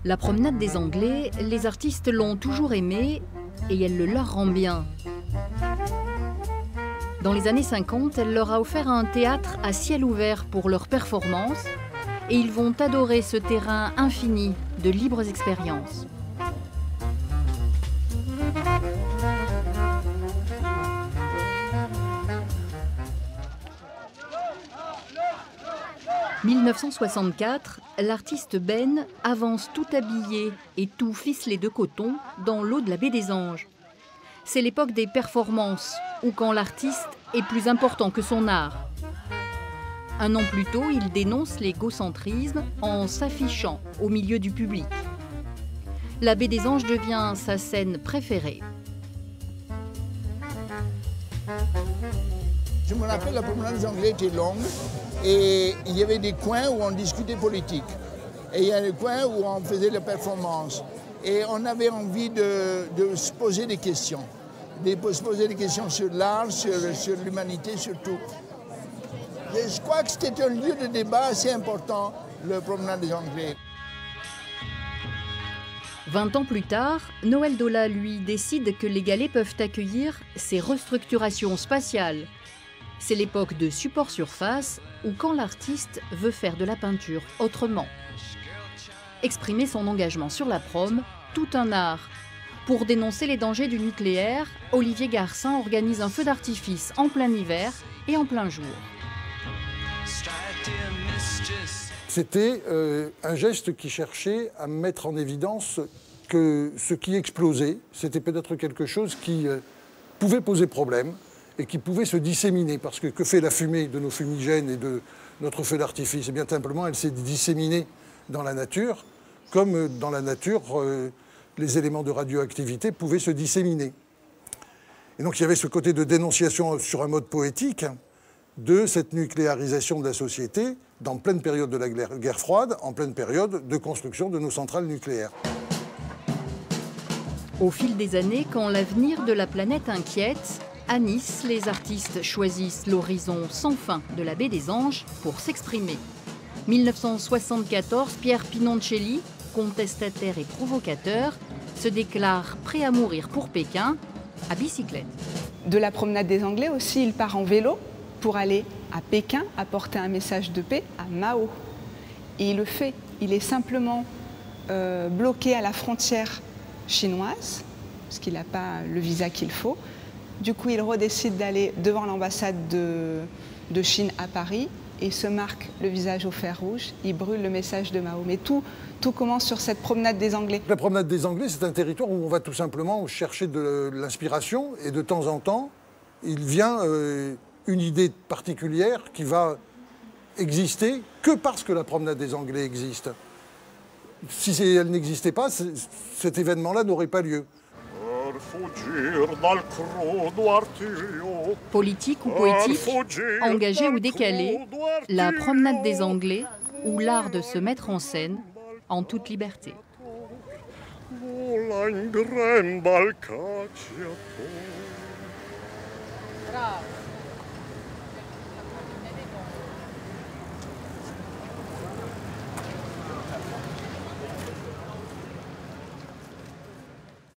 La promenade des Anglais, les artistes l'ont toujours aimée et elle le leur rend bien. Dans les années 50, elle leur a offert un théâtre à ciel ouvert pour leurs performances et ils vont adorer ce terrain infini de libres expériences. En 1964, l'artiste Ben avance tout habillé et tout ficelé de coton dans l'eau de la baie des Anges. C'est l'époque des performances, ou quand l'artiste est plus important que son art. Un an plus tôt, il dénonce l'égocentrisme en s'affichant au milieu du public. La baie des Anges devient sa scène préférée. Je me rappelle, la promenade des Anglais était longue et il y avait des coins où on discutait politique. Et il y a des coins où on faisait les performances. Et on avait envie de se poser des questions. De se poser des questions sur l'art, sur l'humanité, sur tout. Et je crois que c'était un lieu de débat assez important, le promenade des Anglais. 20 ans plus tard, Noël Dola, lui, décide que les galets peuvent accueillir ces restructurations spatiales. C'est l'époque de support surface ou quand l'artiste veut faire de la peinture autrement. Exprimer son engagement sur la prom, tout un art. Pour dénoncer les dangers du nucléaire, Olivier Garcin organise un feu d'artifice en plein hiver et en plein jour. C'était un geste qui cherchait à mettre en évidence que ce qui explosait, c'était peut-être quelque chose qui pouvait poser problème et qui pouvait se disséminer. Parce que fait la fumée de nos fumigènes et de notre feu d'artifice? Eh bien simplement, elle s'est disséminée dans la nature, comme dans la nature, les éléments de radioactivité pouvaient se disséminer. Et donc il y avait ce côté de dénonciation sur un mode poétique de cette nucléarisation de la société dans pleine période de la guerre froide, en pleine période de construction de nos centrales nucléaires. Au fil des années, quand l'avenir de la planète inquiète, à Nice, les artistes choisissent l'horizon sans fin de la baie des Anges pour s'exprimer. 1974, Pierre Pinoncelli, contestataire et provocateur, se déclare prêt à mourir pour Pékin à bicyclette. De la promenade des Anglais aussi, il part en vélo pour aller à Pékin apporter un message de paix à Mao. Et il le fait. Il est simplement bloqué à la frontière chinoise, parce qu'il n'a pas le visa qu'il faut. Du coup, il redécide d'aller devant l'ambassade de Chine à Paris et se marque le visage au fer rouge. Il brûle le message de Mao. Mais tout commence sur cette promenade des Anglais. La promenade des Anglais, c'est un territoire où on va tout simplement chercher de l'inspiration et de temps en temps, il vient une idée particulière qui va exister que parce que la promenade des Anglais existe. Si elle n'existait pas, cet événement-là n'aurait pas lieu. Politique ou poétique, engagé ou décalé, la promenade des Anglais ou l'art de se mettre en scène en toute liberté. Bravo.